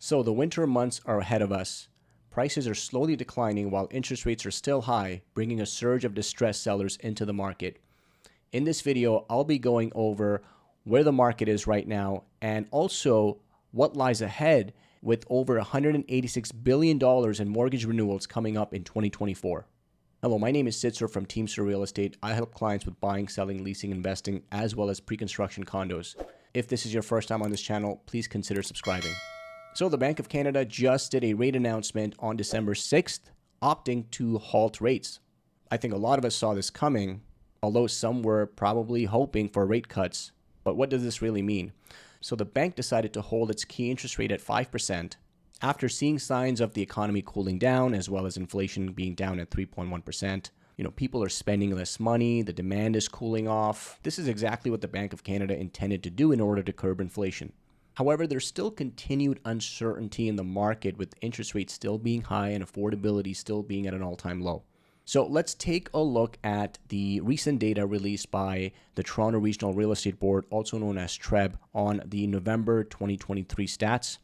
So the winter months are ahead of us. Prices are slowly declining while interest rates are still high, bringing a surge of distressed sellers into the market. In this video, I'll be going over where the market is right now and also what lies ahead with over $186 billion in mortgage renewals coming up in 2024. Hello, my name is Sitzer from Teamster Real Estate. I help clients with buying, selling, leasing, investing, as well as pre-construction condos. If this is your first time on this channel, please consider subscribing. So the Bank of Canada just did a rate announcement on December 6th, opting to halt rates. I think a lot of us saw this coming, although some were probably hoping for rate cuts. But what does this really mean? So the bank decided to hold its key interest rate at 5% after seeing signs of the economy cooling down, as well as inflation being down at 3.1%. People are spending less money, the demand is cooling off. This is exactly what the Bank of Canada intended to do in order to curb inflation. However, there's still continued uncertainty in the market, with interest rates still being high and affordability still being at an all-time low. So let's take a look at the recent data released by the Toronto Regional Real Estate Board, also known as TREB, on the November 2023 stats.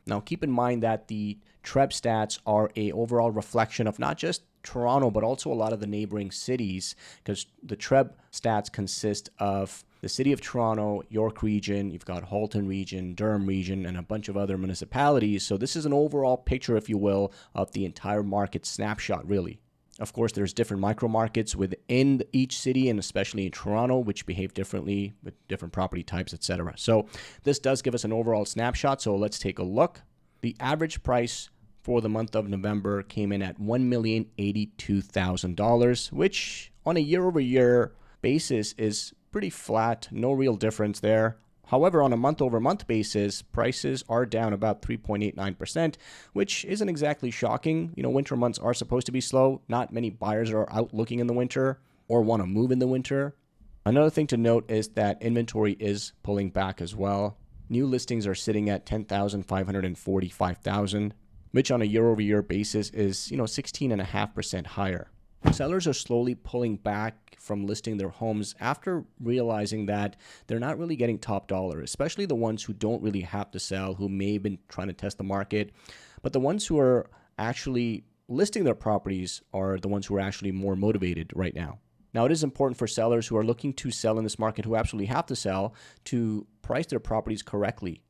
Now, keep in mind that the TREB stats are an overall reflection of not just Toronto, but also a lot of the neighboring cities, because the TREB stats consist of the City of Toronto, York Region, you've got Halton Region, Durham Region, and a bunch of other municipalities. So this is an overall picture, if you will, of the entire market snapshot, really. Of course, there's different micro markets within each city, and especially in Toronto, which behave differently with different property types, etc. So this does give us an overall snapshot. So let's take a look. The average price for the month of November came in at $1,082,000, which on a year-over-year basis is pretty flat, no real difference there. However, on a month-over-month basis, prices are down about 3.89%, which isn't exactly shocking. Winter months are supposed to be slow. Not many buyers are out looking in the winter or want to move in the winter. Another thing to note is that inventory is pulling back as well. New listings are sitting at 10,545,000, which on a year-over-year basis is, 16.5% higher. Sellers are slowly pulling back from listing their homes after realizing that they're not really getting top dollar, especially the ones who don't really have to sell, who may have been trying to test the market. But the ones who are actually listing their properties are the ones who are actually more motivated right now. Now, it is important for sellers who are looking to sell in this market, who absolutely have to sell, to price their properties correctly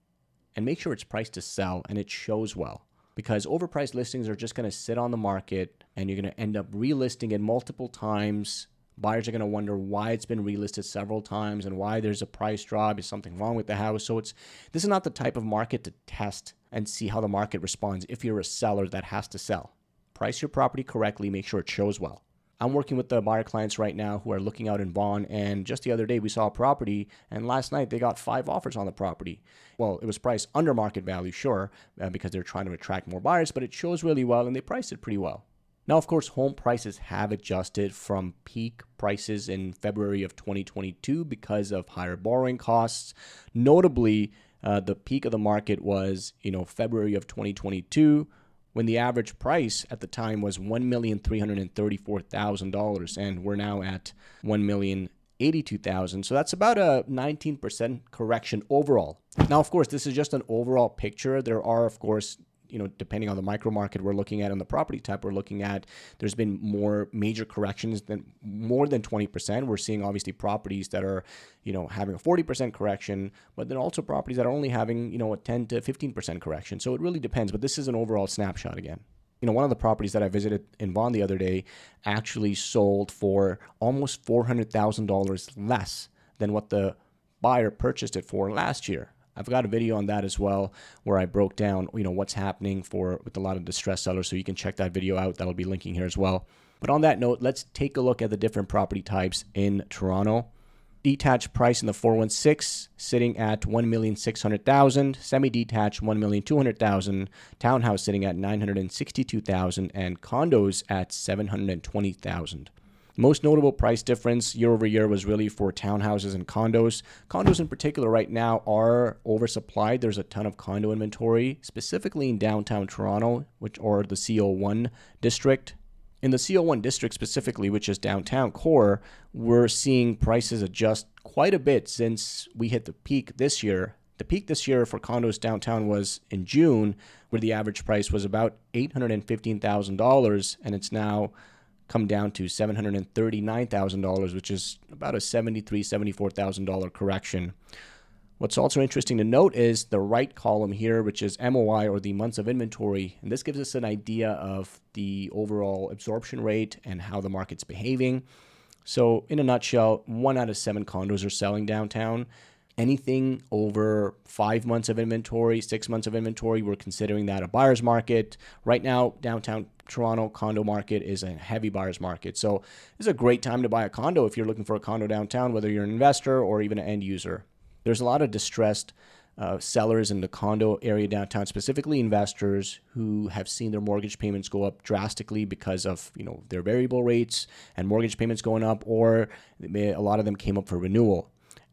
and make sure it's priced to sell and it shows well. Because overpriced listings are just going to sit on the market and you're going to end up relisting it multiple times. Buyers are going to wonder why it's been relisted several times and why there's a price drop. Is something wrong with the house? So this is not the type of market to test and see how the market responds if you're a seller that has to sell. Price your property correctly, make sure it shows well. I'm working with the buyer clients right now who are looking out in Vaughan, and just the other day we saw a property, and last night they got 5 offers on the property. Well, it was priced under market value, sure, because they're trying to attract more buyers, but it shows really well and they priced it pretty well. Now, of course, home prices have adjusted from peak prices in February of 2022 because of higher borrowing costs. Notably, the peak of the market was, February of 2022, when the average price at the time was $1,334,000, and we're now at $1,082,000. So that's about a 19% correction overall. Now, of course, this is just an overall picture. There are, of course, depending on the micro market we're looking at and the property type we're looking at, there's been more major corrections than more than 20%. We're seeing obviously properties that are, having a 40% correction, but then also properties that are only having, a 10 to 15% correction. So it really depends, but this is an overall snapshot again. One of the properties that I visited in Vaughan the other day actually sold for almost $400,000 less than what the buyer purchased it for last year. I've got a video on that as well where I broke down, what's happening with a lot of distressed sellers. So you can check that video out. That'll be linking here as well. But on that note, let's take a look at the different property types in Toronto. Detached price in the 416 sitting at $1,600,000, semi-detached $1,200,000, townhouse sitting at $962,000, and condos at $720,000. Most notable price difference year over year was really for townhouses and condos. Condos in particular right now are oversupplied. There's a ton of condo inventory, specifically in downtown Toronto, or the CO1 district. In the CO1 district specifically, which is downtown core, we're seeing prices adjust quite a bit since we hit the peak this year The peak this year for condos downtown was in June, where the average price was about $815,000, and it's now come down to $739,000, which is about a $73,000, $74,000 correction. What's also interesting to note is the right column here, which is MOI, or the months of inventory. And this gives us an idea of the overall absorption rate and how the market's behaving. So in a nutshell, 1 out of 7 condos are selling downtown. Anything over 5 months of inventory, 6 months of inventory, we're considering that a buyer's market. Right now, downtown Toronto condo market is a heavy buyer's market. So this is a great time to buy a condo if you're looking for a condo downtown, whether you're an investor or even an end user. There's a lot of distressed sellers in the condo area downtown, specifically investors who have seen their mortgage payments go up drastically because of their variable rates and mortgage payments going up, or a lot of them came up for renewal.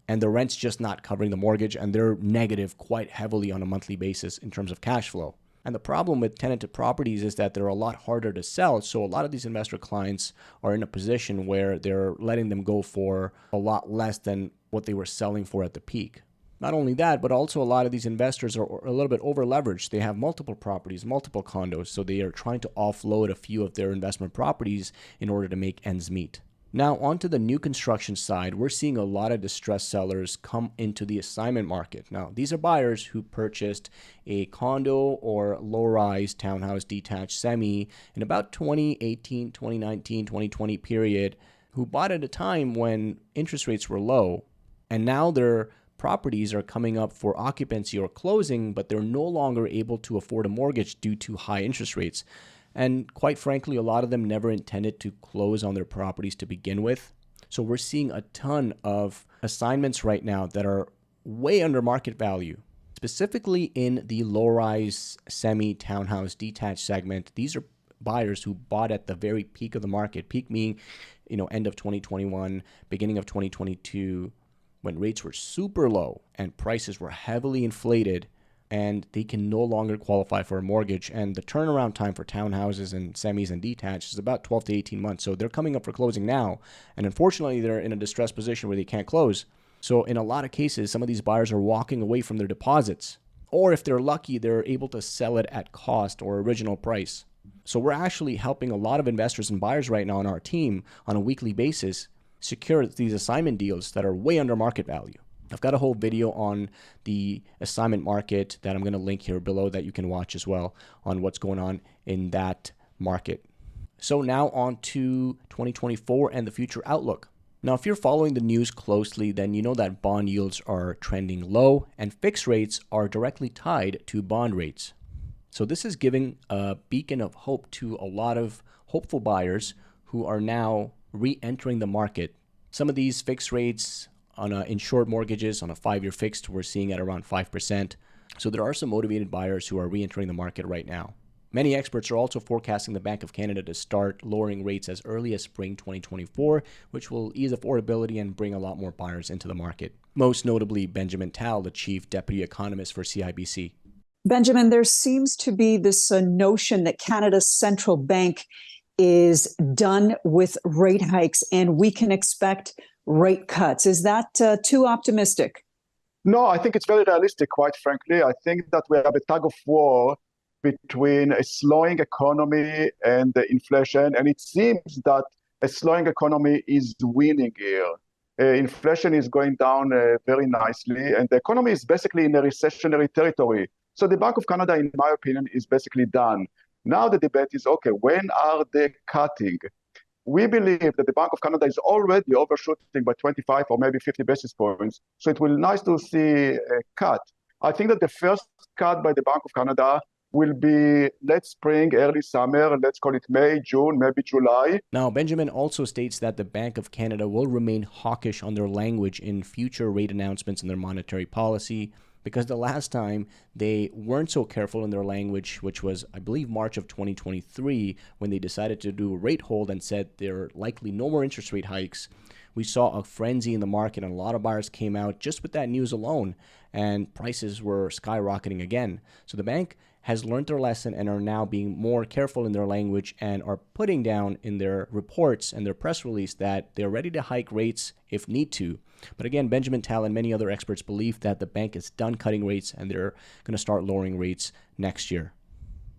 And the rent's just not covering the mortgage, and they're negative quite heavily on a monthly basis in terms of cash flow. And the problem with tenanted properties is that they're a lot harder to sell. So a lot of these investor clients are in a position where they're letting them go for a lot less than what they were selling for at the peak. Not only that, but also a lot of these investors are a little bit over leveraged. They have multiple properties, multiple condos, so they are trying to offload a few of their investment properties in order to make ends meet. Now, onto the new construction side, we're seeing a lot of distressed sellers come into the assignment market. Now, these are buyers who purchased a condo or low-rise townhouse detached semi in about 2018, 2019, 2020 period, who bought at a time when interest rates were low, and now their properties are coming up for occupancy or closing, but they're no longer able to afford a mortgage due to high interest rates. And quite frankly, a lot of them never intended to close on their properties to begin with. So we're seeing a ton of assignments right now that are way under market value. Specifically in the low-rise semi-townhouse detached segment, these are buyers who bought at the very peak of the market, peak meaning, end of 2021, beginning of 2022, when rates were super low and prices were heavily inflated, and they can no longer qualify for a mortgage. And the turnaround time for townhouses and semis and detached is about 12 to 18 months. So they're coming up for closing now. And unfortunately, they're in a distressed position where they can't close. So in a lot of cases, some of these buyers are walking away from their deposits. Or if they're lucky, they're able to sell it at cost or original price. So we're actually helping a lot of investors and buyers right now on our team on a weekly basis secure these assignment deals that are way under market value. I've got a whole video on the assignment market that I'm going to link here below that you can watch as well on what's going on in that market. So now on to 2024 and the future outlook. Now, if you're following the news closely, then you know that bond yields are trending low and fixed rates are directly tied to bond rates. So this is giving a beacon of hope to a lot of hopeful buyers who are now re-entering the market. Some of these fixed rates on insured mortgages on a 5-year fixed, we're seeing at around 5%. So there are some motivated buyers who are re-entering the market right now. Many experts are also forecasting the Bank of Canada to start lowering rates as early as spring 2024, which will ease affordability and bring a lot more buyers into the market. Most notably, Benjamin Tal, the chief deputy economist for CIBC. Benjamin, there seems to be this notion that Canada's central bank is done with rate hikes and we can expect rate cuts. Is that too optimistic? No, I think it's very realistic, quite frankly. I think that we have a tug of war between a slowing economy and the inflation, and it seems that a slowing economy is winning here. Inflation is going down very nicely, and the economy is basically in a recessionary territory. So the Bank of Canada, in my opinion, is basically done. Now the debate is, okay, when are they cutting? We believe that the Bank of Canada is already overshooting by 25 or maybe 50 basis points. So it will be nice to see a cut. I think that the first cut by the Bank of Canada will be late spring, early summer, let's call it May, June, maybe July. Now, Benjamin also states that the Bank of Canada will remain hawkish on their language in future rate announcements in their monetary policy, because the last time they weren't so careful in their language, which was, I believe, March of 2023, when they decided to do a rate hold and said there are likely no more interest rate hikes. We saw a frenzy in the market and a lot of buyers came out just with that news alone, and prices were skyrocketing again. So the bank has learned their lesson and are now being more careful in their language and are putting down in their reports and their press release that they're ready to hike rates if need to. But again, Benjamin Tal and many other experts believe that the bank is done cutting rates and they're going to start lowering rates next year.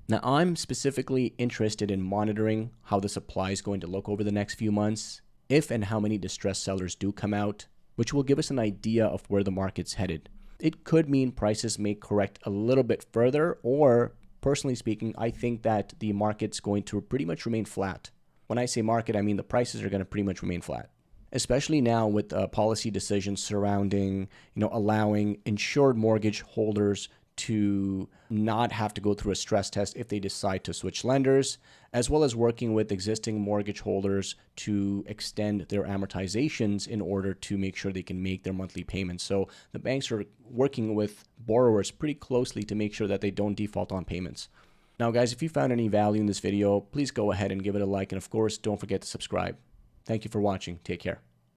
Now, I'm specifically interested in monitoring how the supply is going to look over the next few months, if and how many distressed sellers do come out, which will give us an idea of where the market's headed. It could mean prices may correct a little bit further, or personally speaking, I think that the market's going to pretty much remain flat. When I say market, I mean the prices are going to pretty much remain flat. Especially now with policy decisions surrounding, allowing insured mortgage holders to not have to go through a stress test if they decide to switch lenders, as well as working with existing mortgage holders to extend their amortizations in order to make sure they can make their monthly payments. So the banks are working with borrowers pretty closely to make sure that they don't default on payments. Now, guys, if you found any value in this video, please go ahead and give it a like. And of course, don't forget to subscribe. Thank you for watching. Take care.